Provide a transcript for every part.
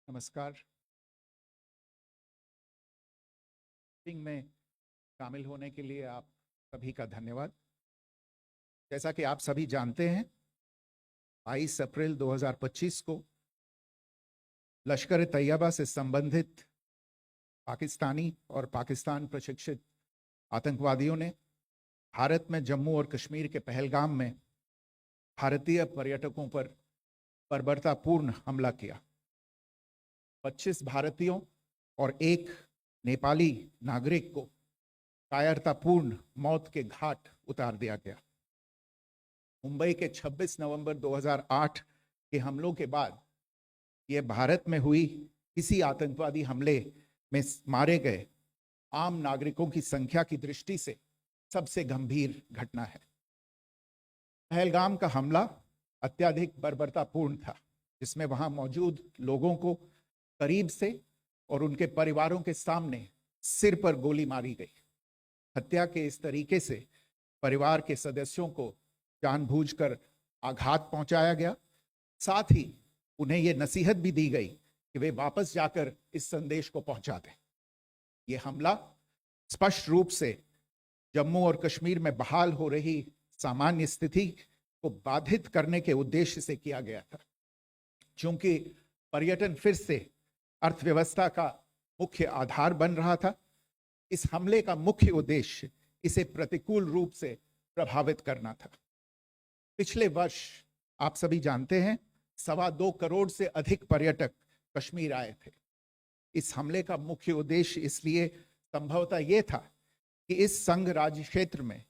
नमस्कार। मीटिंग में शामिल होने के लिए आप सभी का धन्यवाद। जैसा कि आप सभी जानते हैं, 22 अप्रैल 2025 को लश्कर तैयबा से संबंधित पाकिस्तानी और पाकिस्तान प्रशिक्षित आतंकवादियों ने भारत में जम्मू और कश्मीर के पहलगाम में भारतीय पर्यटकों पर बर्बरतापूर्ण हमला किया। 25 भारतीयों और एक नेपाली नागरिक को कायरतापूर्ण मौत के घाट उतार दिया गया। मुंबई के 26 नवंबर 2008 के हमलों के बाद यह भारत में हुई किसी आतंकवादी हमले में मारे गए आम नागरिकों की संख्या की दृष्टि से सबसे गंभीर घटना है। पहलगाम का हमला अत्यधिक बर्बरतापूर्ण था, जिसमें वहां मौजूद लोगों को करीब से और उनके परिवारों के सामने सिर पर गोली मारी गई। हत्या के इस तरीके से परिवार के सदस्यों को जानबूझकर आघात पहुंचाया गया। साथ ही उन्हें यह नसीहत भी दी गई कि वे वापस जाकर इस संदेश को पहुंचा दें। यह हमला स्पष्ट रूप से जम्मू और कश्मीर में बहाल हो रही सामान्य स्थिति को बाधित करने के उद्देश्य से किया गया था। चूंकि पर्यटन फिर से अर्थव्यवस्था का मुख्य आधार बन रहा था, इस हमले का मुख्य उद्देश्य इसे प्रतिकूल रूप से प्रभावित करना था। पिछले वर्ष आप सभी जानते हैं, 2.25 करोड़ से अधिक पर्यटक कश्मीर आए थे। इस हमले का मुख्य उद्देश्य इसलिए संभवतः यह था कि इस संघ राज्य क्षेत्र में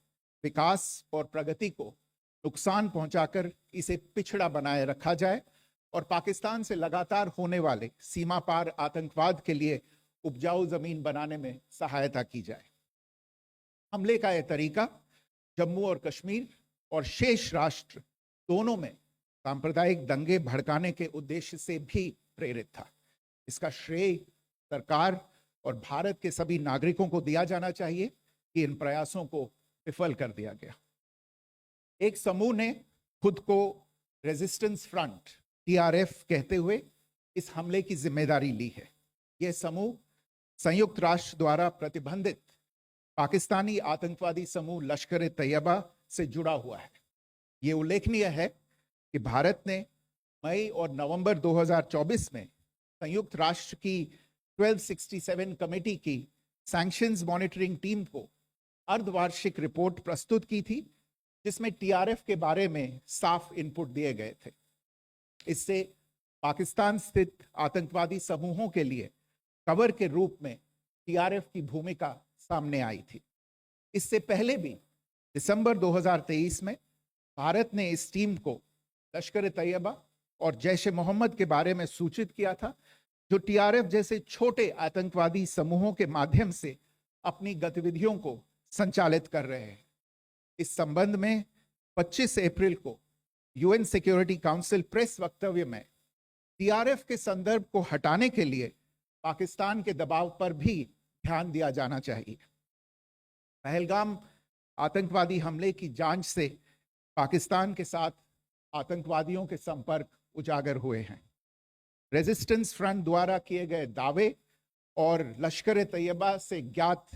विकास और प्रगति को नुकसान पहुंचाकर इसे पिछड़ा बनाए रखा जाए और पाकिस्तान से लगातार होने वाले सीमा पार आतंकवाद के लिए उपजाऊ जमीन बनाने में सहायता की जाए। हमले का यह तरीका जम्मू और कश्मीर और शेष राष्ट्र दोनों में सांप्रदायिक दंगे भड़काने के उद्देश्य से भी प्रेरित था। इसका श्रेय सरकार और भारत के सभी नागरिकों को दिया जाना चाहिए कि इन प्रयासों को विफल कर दिया गया। एक समूह ने खुद को रेजिस्टेंस फ्रंट TRF कहते हुए इस हमले की जिम्मेदारी ली है। यह समूह संयुक्त राष्ट्र द्वारा प्रतिबंधित पाकिस्तानी आतंकवादी समूह लश्कर तैयबा से जुड़ा हुआ है। यह उल्लेखनीय है कि भारत ने मई और नवंबर 2024 में संयुक्त राष्ट्र की 1267 कमेटी की सैंक्शंस मॉनिटरिंग टीम को अर्धवार्षिक रिपोर्ट प्रस्तुत की थी, जिसमें TRF के बारे में साफ इनपुट दिए गए थे। इससे पाकिस्तान स्थित आतंकवादी समूहों के लिए कवर के रूप में TRF की भूमिका सामने आई थी। इससे पहले भी दिसंबर 2023 में भारत ने इस टीम को लश्कर ए तैयबा और जैश ए मोहम्मद के बारे में सूचित किया था, जो टीआरएफ जैसे छोटे आतंकवादी समूहों के माध्यम से अपनी गतिविधियों को संचालित कर रहे हैं। इस संबंध में 25 अप्रैल को यूएन सिक्योरिटी काउंसिल प्रेस वक्तव्य में टीआरएफ के संदर्भ को हटाने के लिए पाकिस्तान के दबाव पर भी ध्यान दिया जाना चाहिए। पहलगाम आतंकवादी हमले की जांच से पाकिस्तान के साथ आतंकवादियों के संपर्क उजागर हुए हैं। रेजिस्टेंस फ्रंट द्वारा किए गए दावे और लश्कर ए तैयबा से ज्ञात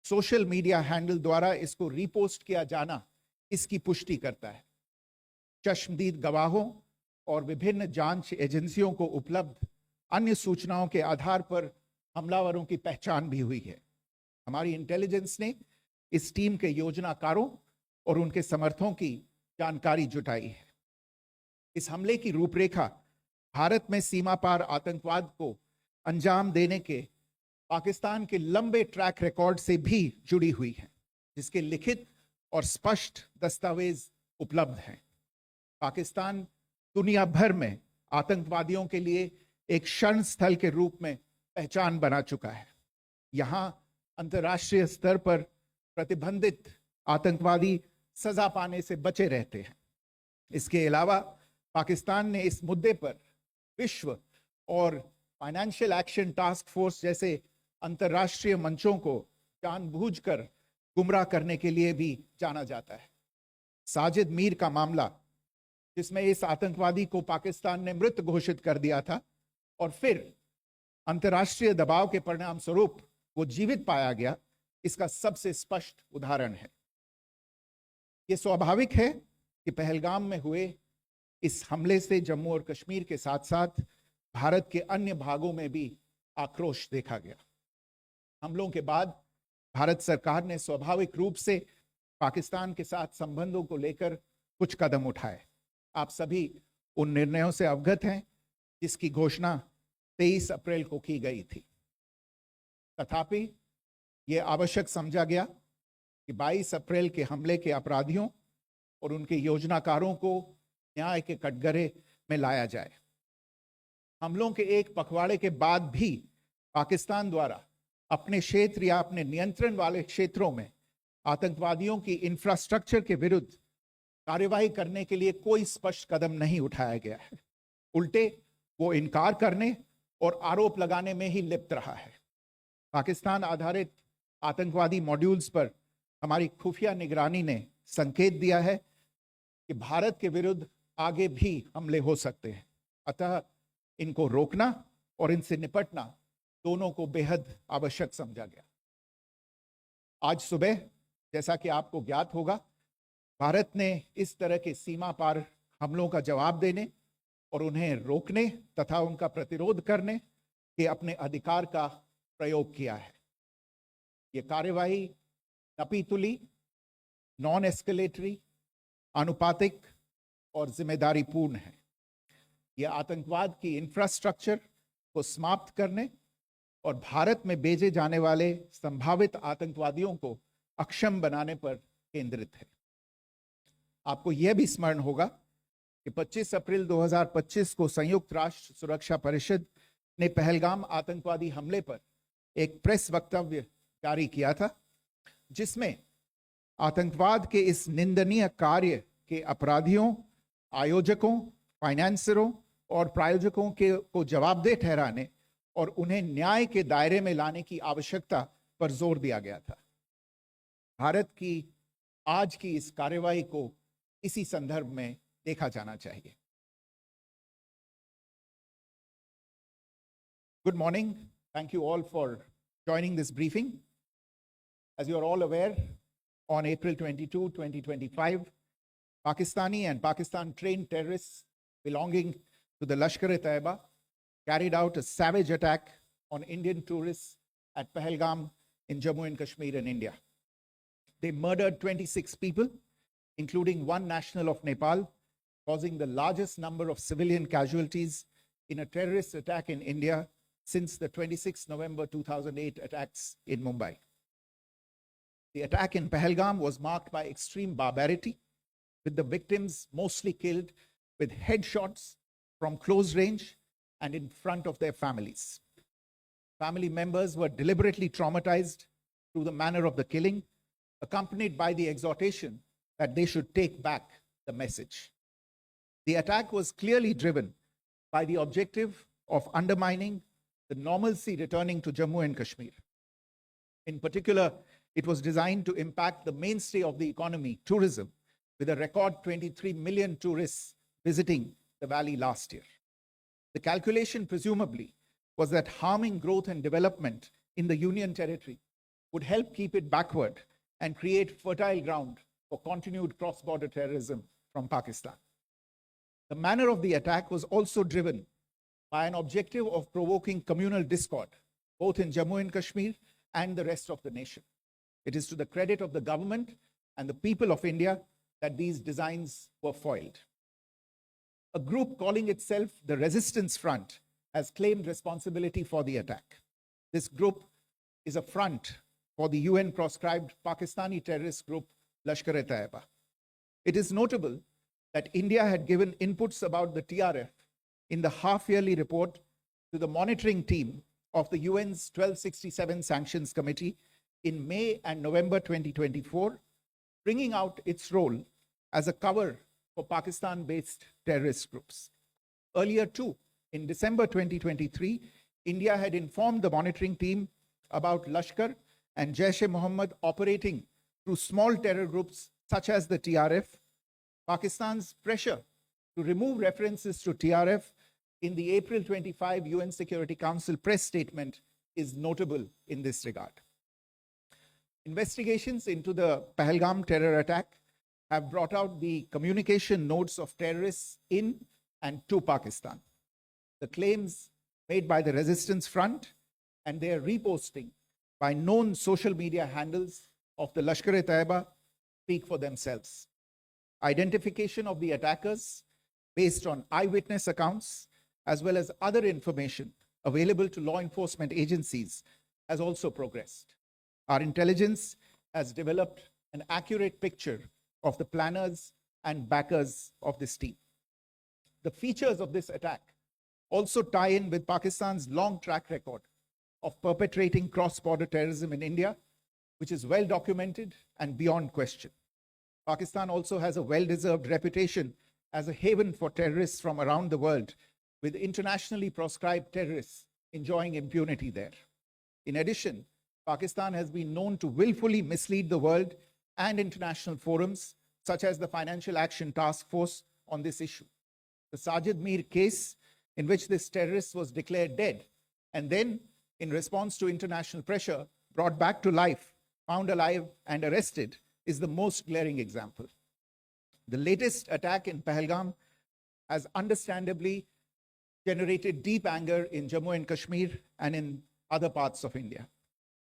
सोशल मीडिया हैंडल द्वारा इसको रीपोस्ट किया जाना इसकी पुष्टि करता है। चश्मदीद गवाहों और विभिन्न जांच एजेंसियों को उपलब्ध अन्य सूचनाओं के आधार पर हमलावरों की पहचान भी हुई है। हमारी इंटेलिजेंस ने इस टीम के योजनाकारों और उनके समर्थकों की जानकारी जुटाई है। इस हमले की रूपरेखा भारत में सीमा पार आतंकवाद को अंजाम देने के पाकिस्तान के लंबे ट्रैक रिकॉर्ड से भी जुड़ी हुई है, जिसके लिखित और स्पष्ट दस्तावेज उपलब्ध हैं। पाकिस्तान दुनिया भर में आतंकवादियों के लिए एक शरण स्थल के रूप में पहचान बना चुका है। यहाँ अंतर्राष्ट्रीय स्तर पर प्रतिबंधित आतंकवादी सजा पाने से बचे रहते हैं। इसके अलावा पाकिस्तान ने इस मुद्दे पर विश्व और फाइनेंशियल एक्शन टास्क फोर्स जैसे अंतर्राष्ट्रीय मंचों को जानबूझकर गुमराह करने के लिए भी जाना जाता है। साजिद मीर का मामला, जिसमें इस आतंकवादी को पाकिस्तान ने मृत घोषित कर दिया था और फिर अंतर्राष्ट्रीय दबाव के परिणाम स्वरूप वो जीवित पाया गया, इसका सबसे स्पष्ट उदाहरण है। ये स्वाभाविक है कि पहलगाम में हुए इस हमले से जम्मू और कश्मीर के साथ साथ भारत के अन्य भागों में भी आक्रोश देखा गया। हमलों के बाद भारत सरकार ने स्वाभाविक रूप से पाकिस्तान के साथ संबंधों को लेकर कुछ कदम उठाए। आप सभी उन निर्णयों से अवगत हैं जिसकी घोषणा 23 अप्रैल को की गई थी। तथापि यह आवश्यक समझा गया कि 22 अप्रैल के हमले के अपराधियों और उनके योजनाकारों को न्याय के कटघरे में लाया जाए। हमलों के एक पखवाड़े के बाद भी पाकिस्तान द्वारा अपने क्षेत्र या अपने नियंत्रण वाले क्षेत्रों में आतंकवादियों की इंफ्रास्ट्रक्चर के विरुद्ध कार्यवाही करने के लिए कोई स्पष्ट कदम नहीं उठाया गया है। उल्टे वो इनकार करने और आरोप लगाने में ही लिप्त रहा है। पाकिस्तान आधारित आतंकवादी मॉड्यूल्स पर हमारी खुफिया निगरानी ने संकेत दिया है कि भारत के विरुद्ध आगे भी हमले हो सकते हैं। अतः इनको रोकना और इनसे निपटना दोनों को बेहद आवश्यक समझा गया। आज सुबह, जैसा कि आपको ज्ञात होगा, भारत ने इस तरह के सीमा पार हमलों का जवाब देने और उन्हें रोकने तथा उनका प्रतिरोध करने के अपने अधिकार का प्रयोग किया है। ये कार्यवाही नपीतुली, नॉन एस्केलेटरी, अनुपातिक और जिम्मेदारीपूर्ण है। यह आतंकवाद की इंफ्रास्ट्रक्चर को समाप्त करने और भारत में भेजे जाने वाले संभावित आतंकवादियों को अक्षम बनाने पर केंद्रित है। आपको यह भी स्मरण होगा कि 25 अप्रैल 2025 को संयुक्त राष्ट्र सुरक्षा परिषद ने पहलगाम आतंकवादी हमले पर एक प्रेस वक्तव्य जारी किया था, जिसमें आतंकवाद के इस निंदनीय कार्य के अपराधियों, आयोजकों, फाइनेंसरों और प्रायोजकों को जवाबदेह ठहराने और उन्हें न्याय के दायरे में लाने की आवश्यकता पर जोर दिया गया था। भारत की आज की इस कार्यवाही को इसी संदर्भ में देखा जाना चाहिए। Good morning. Thank you all for joining this briefing. As you are all aware, on April 22, 2025, Pakistani and Pakistan-trained terrorists belonging to the Lashkar-e-Taiba carried out a savage attack on Indian tourists at Pahalgam in Jammu and Kashmir in India. They murdered 26 people, including one national of Nepal, causing the largest number of civilian casualties in a terrorist attack in India since the 26 November 2008 attacks in Mumbai. The attack in Pahalgam was marked by extreme barbarity, with the victims mostly killed with headshots from close range and in front of their families. Family members were deliberately traumatized through the manner of the killing, accompanied by the exhortation that they should take back the message. The attack was clearly driven by the objective of undermining the normalcy returning to Jammu and Kashmir. In particular, it was designed to impact the mainstay of the economy, tourism, with a record 23 million tourists visiting the valley last year. The calculation, presumably, was that harming growth and development in the Union Territory would help keep it backward and create fertile ground for continued cross-border terrorism from Pakistan. The manner of the attack was also driven by an objective of provoking communal discord, both in Jammu and Kashmir and the rest of the nation. It is to the credit of the government and the people of India that these designs were foiled. A group calling itself the Resistance Front has claimed responsibility for the attack. This group is a front for the UN-proscribed Pakistani terrorist group Lashkar-e-Taiba. It is notable that India had given inputs about the TRF in the half-yearly report to the monitoring team of the UN's 1267 Sanctions Committee in May and November 2024, bringing out its role as a cover for Pakistan-based terrorist groups. Earlier too, in December 2023, India had informed the monitoring team about Lashkar and Jaish-e-Mohammed operating through small terror groups such as the TRF. Pakistan's pressure to remove references to TRF in the April 25 UN Security Council press statement is notable in this regard. Investigations into the Pahalgam terror attack have brought out the communication notes of terrorists in and to Pakistan. The claims made by the Resistance Front and their reposting by known social media handles of the Lashkar-e-Taiba speak for themselves. Identification of the attackers based on eyewitness accounts, as well as other information available to law enforcement agencies, has also progressed. Our intelligence has developed an accurate picture of the planners and backers of this team. The features of this attack also tie in with Pakistan's long track record of perpetrating cross-border terrorism in India, which is well documented and beyond question. Pakistan also has a well-deserved reputation as a haven for terrorists from around the world, with internationally proscribed terrorists enjoying impunity there. In addition, Pakistan has been known to willfully mislead the world and international forums, such as the Financial Action Task Force, on this issue. The Sajid Mir case, in which this terrorist was declared dead and then, in response to international pressure, brought back to life, found alive and arrested, is the most glaring example. The latest attack in Pahalgam has understandably generated deep anger in Jammu and Kashmir and in other parts of India.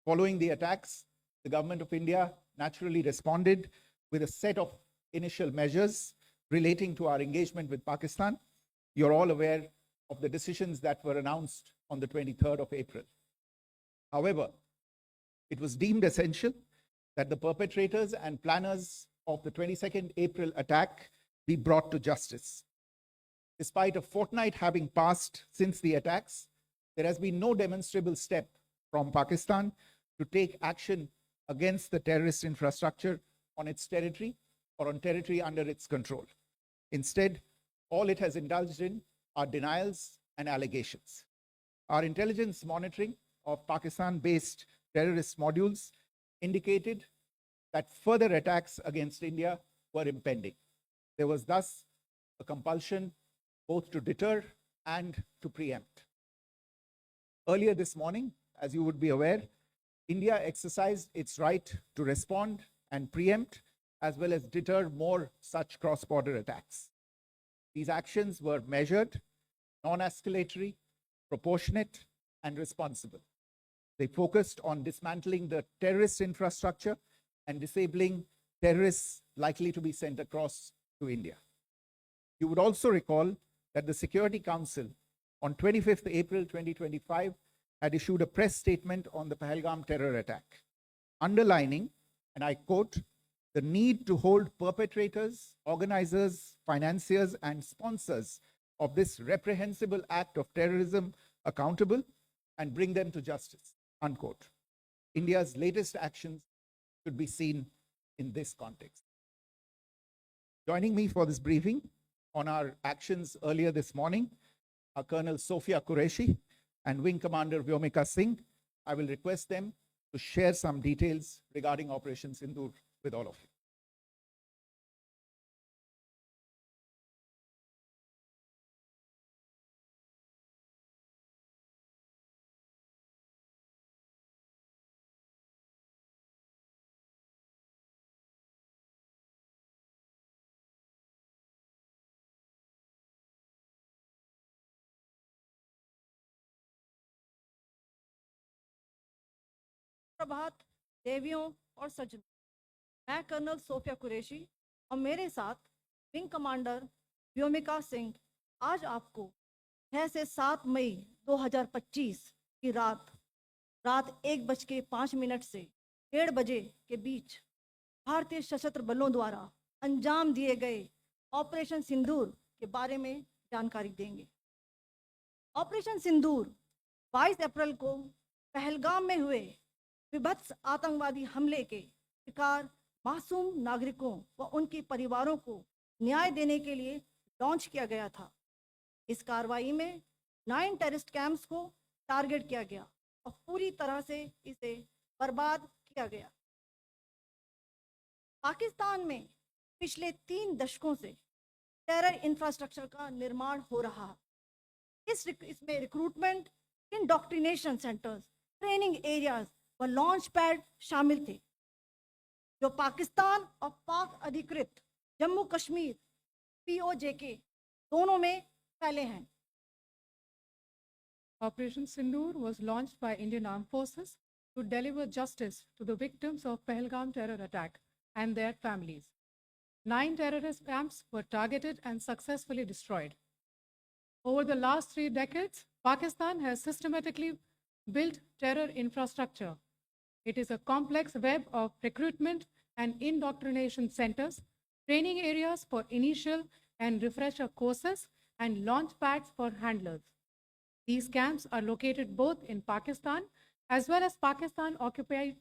Following the attacks, the government of India naturally responded with a set of initial measures relating to our engagement with Pakistan. You're all aware of the decisions that were announced on the 23rd of April. However, it was deemed essential that the perpetrators and planners of the 22nd April attack be brought to justice. Despite a fortnight having passed since the attacks, there has been no demonstrable step from Pakistan to take action against the terrorist infrastructure on its territory or on territory under its control. Instead, all it has indulged in are denials and allegations. Our intelligence monitoring of Pakistan-based terrorist modules indicated that further attacks against India were impending. There was thus a compulsion both to deter and to preempt. Earlier this morning, as you would be aware, India exercised its right to respond and preempt, as well as deter more such cross-border attacks. These actions were measured, non-escalatory, proportionate, and responsible. They focused on dismantling the terrorist infrastructure and disabling terrorists likely to be sent across to India. You would also recall that the Security Council on 25th April 2025 had issued a press statement on the Pahalgam terror attack, underlining and I quote, the need to hold perpetrators, organizers, financiers, and sponsors of this reprehensible act of terrorism accountable and bring them to justice, unquote. India's latest actions should be seen in this context. Joining me for this briefing on our actions earlier this morning are Colonel Sophia Qureshi and Wing Commander Vyomika Singh. I will request them to share some details regarding Operation Sindoor with all of you. प्रभात देवियों और सज्जनों, मैं colonel Sophia Qureshi और मेरे साथ wing commander Vyomika Singh आज आपको 6 से 7 मई 2025 की रात 1:05 से 1:30 बजे के बीच भारतीय सशस्त्र बलों द्वारा अंजाम दिए गए ऑपरेशन सिंदूर के बारे में जानकारी देंगे। ऑपरेशन सिंदूर 22 अप्रैल को पहलगाम में हुए विभत्स आतंकवादी हमले के शिकार मासूम नागरिकों व उनके परिवारों को न्याय देने के लिए लॉन्च किया गया था। इस कार्रवाई में 9 टेररिस्ट कैंप्स को टारगेट किया गया और पूरी तरह से इसे बर्बाद किया गया। पाकिस्तान में पिछले 3 दशकों से टेरर इंफ्रास्ट्रक्चर का निर्माण हो रहा है। इसमें recruitment, indoctrination centres, training areas व लॉन्च पैड शामिल थे, जो पाकिस्तान और पाक अधिकृत जम्मू कश्मीर POJK दोनों में फैले हैं। Operation Sindoor was launched by Indian Armed Forces to deliver justice to the victims of Pahalgam terror attack and their families. 9 terrorist camps were targeted and successfully destroyed. Over the last 3 decades, Pakistan has systematically built terror infrastructure. It is a complex web of recruitment and indoctrination centers, training areas for initial and refresher courses, and launch pads for handlers. These camps are located both in Pakistan as well as Pakistan-occupied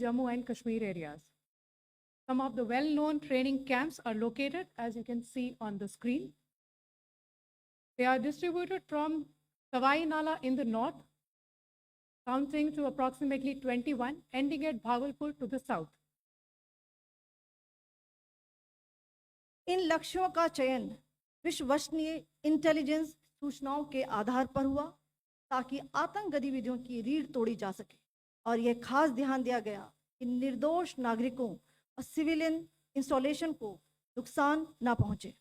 Jammu and Kashmir areas. Some of the well-known training camps are located, as you can see on the screen. They are distributed from Sawai Nala in the north, counting to approximately 21, ending at Bhagalpur to the south. इन लक्ष्यों का चयन विश्वसनीय intelligence सूचनाओं के आधार पर हुआ ताकि आतंक गतिविधियों की रीढ़ तोड़ी जा सके, और यह खास ध्यान दिया गया कि निर्दोष नागरिकों और सिविलियन इंस्टॉलेशन को नुकसान न पहुंचे।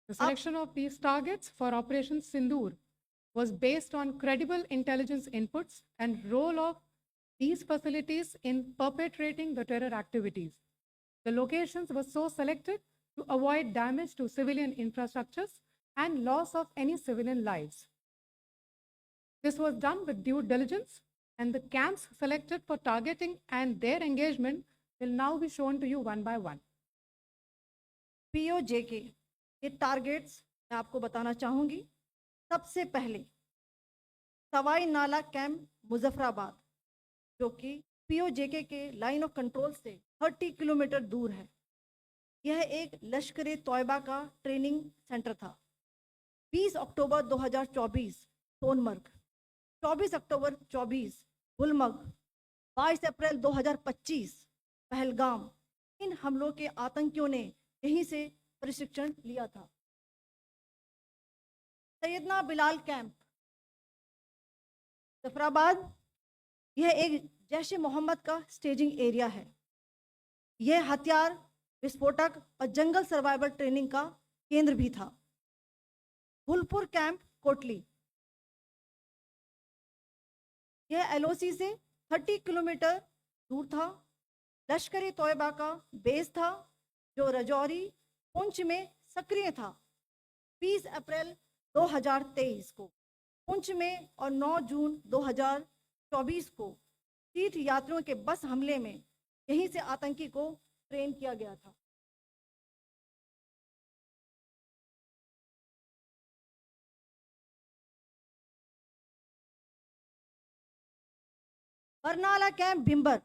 The selection of these targets for Operation Sindoor was based on credible intelligence inputs and role of these facilities in perpetrating the terror activities. The locations were so selected to avoid damage to civilian infrastructures and loss of any civilian lives. This was done with due diligence, and the camps selected for targeting and their engagement will now be shown to you one by one. POJK ये targets मैं आपको बताना चाहूँगी। सबसे पहले सवाई नाला camp Muzaffarabad, जो कि POJK के लाइन ऑफ कंट्रोल से 30 किलोमीटर दूर है। यह एक लश्कर तोयबा का ट्रेनिंग सेंटर था। 20 अक्टूबर 2024 सोनमर्ग, 24 अक्टूबर 24 गुलमर्ग, 22 अप्रैल 2025 पहलगाम, इन हमलों के आतंकियों ने यहीं से प्रशिक्षण लिया था। सैयदना बिलाल कैंप जफराबाद, यह एक जैश ए मोहम्मद का स्टेजिंग एरिया है। यह हथियार विस्फोटक और जंगल सर्वाइवल ट्रेनिंग का केंद्र भी था। गुलपुर कैंप कोटली, यह LOC से 30 किलोमीटर दूर था। लश्कर तोयबा का बेस था, जो रजौरी पुंछ में सक्रिय था। 20 अप्रैल 2023 को पुंछ में और 9 जून 24 को तीर्थ यात्रियों के बस हमले में यहीं से आतंकी को ट्रेन किया गया था। बरनाला कैंप भिंबर,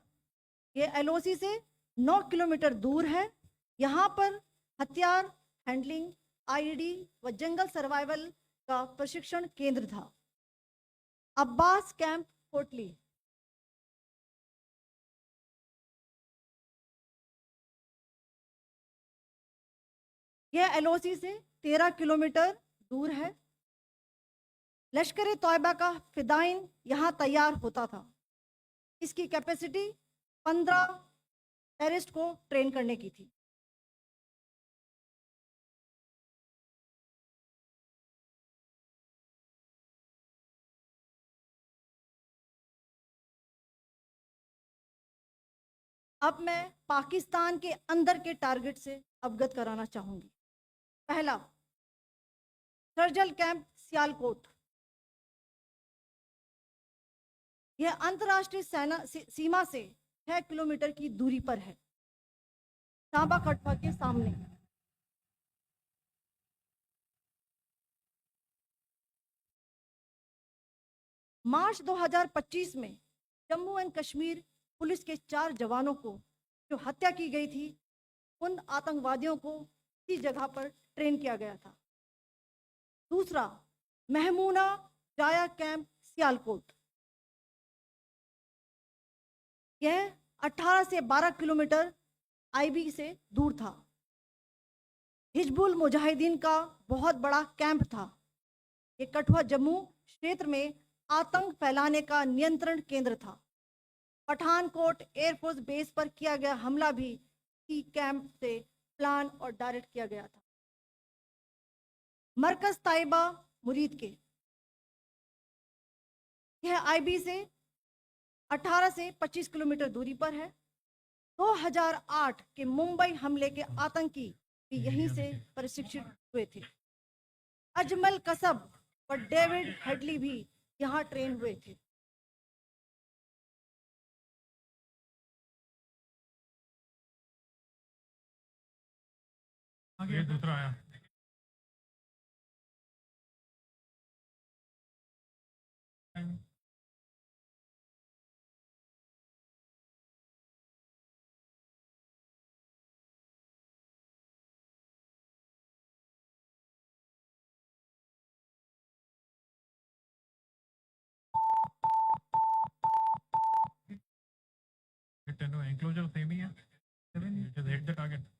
ये एलओसी से 9 किलोमीटर दूर है। यहाँ पर हथियार हैंडलिंग, आईईडी व जंगल सर्वाइवल का प्रशिक्षण केंद्र था। अब्बास कैंप कोटली, यह एलओसी से 13 किलोमीटर दूर है। लश्कर ए तौयबा का फिदाइन यहाँ तैयार होता था। इसकी कैपेसिटी 15 टेररिस्ट को ट्रेन करने की थी। अब मैं पाकिस्तान के अंदर के टारगेट से अवगत कराना चाहूंगी। पहला, सर्जल कैंप सियालकोट, यह अंतर्राष्ट्रीय सीमा से 6 किलोमीटर की दूरी पर है, सांबा कटवा के सामने। मार्च 2025 में जम्मू एंड कश्मीर पुलिस के 4 जवानों को जो हत्या की गई थी, उन आतंकवादियों को इस जगह पर ट्रेन किया गया था। दूसरा, महमूना जाया कैंप सियालकोट, यह 18 से 12 किलोमीटर आईबी से दूर था। हिजबुल मुजाहिदीन का बहुत बड़ा कैंप था। ये कठुआ जम्मू क्षेत्र में आतंक फैलाने का नियंत्रण केंद्र था। पठानकोट एयरफोर्स बेस पर किया गया हमला भी इसी कैंप से प्लान और डायरेक्ट किया गया था। मरकज ताइबा मुरीद के, यह आईबी से 18 से 25 किलोमीटर दूरी पर है। 2008 के मुंबई हमले के आतंकी भी यहीं से प्रशिक्षित हुए थे। अजमल कसब और डेविड हेडली भी यहाँ ट्रेन हुए थे। आगे दूसरा आया। एंक्लोजर सेम ही है, just hit the target.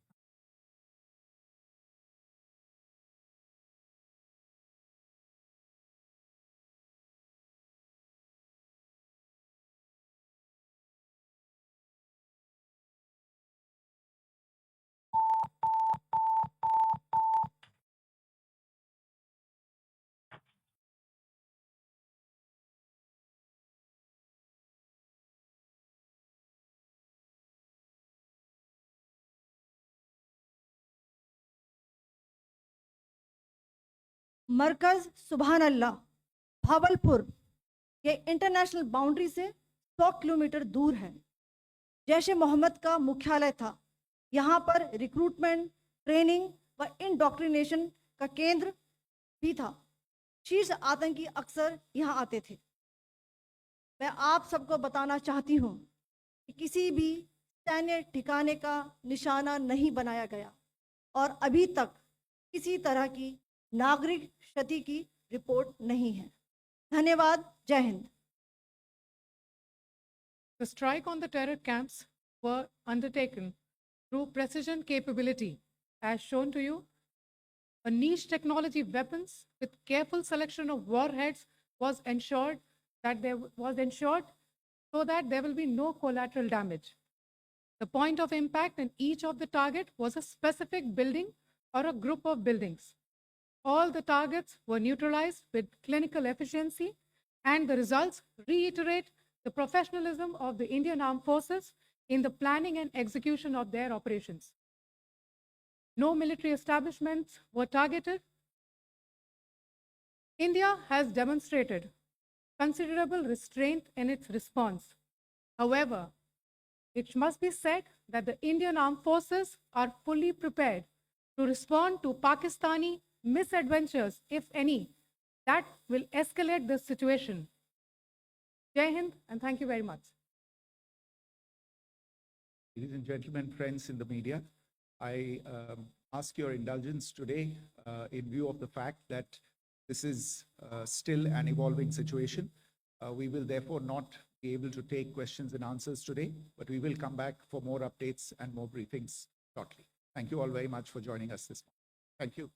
मरकज सुभान अल्लाह भावलपुर, ये इंटरनेशनल बाउंड्री से 100 किलोमीटर दूर है। जैश ए मोहम्मद का मुख्यालय था। यहाँ पर रिक्रूटमेंट, ट्रेनिंग व इंडोक्ट्रिनेशन का केंद्र भी था। शीर्ष आतंकी अक्सर यहाँ आते थे। मैं आप सबको बताना चाहती हूँ कि किसी भी सैन्य ठिकाने का निशाना नहीं बनाया गया और अभी तक किसी तरह की नागरिक क्षति की रिपोर्ट नहीं है। धन्यवाद। जय Hind. The strike on the terror camps were undertaken through precision capability, as shown to you. A niche technology weapons with careful selection of warheads was ensured so that there will be no collateral damage. The point of impact in each of the target was a specific building or a group of buildings. All the targets were neutralized with clinical efficiency, and the results reiterate the professionalism of the Indian Armed Forces in the planning and execution of their operations. No military establishments were targeted. India has demonstrated considerable restraint in its response. However, it must be said that the Indian Armed Forces are fully prepared to respond to Pakistani misadventures, if any, that will escalate the situation. Jai Hind, and thank you very much. Ladies and gentlemen, friends in the media, I ask your indulgence today in view of the fact that this is still an evolving situation. We will therefore not be able to take questions and answers today, but we will come back for more updates and more briefings shortly. Thank you all very much for joining us this morning. Thank you.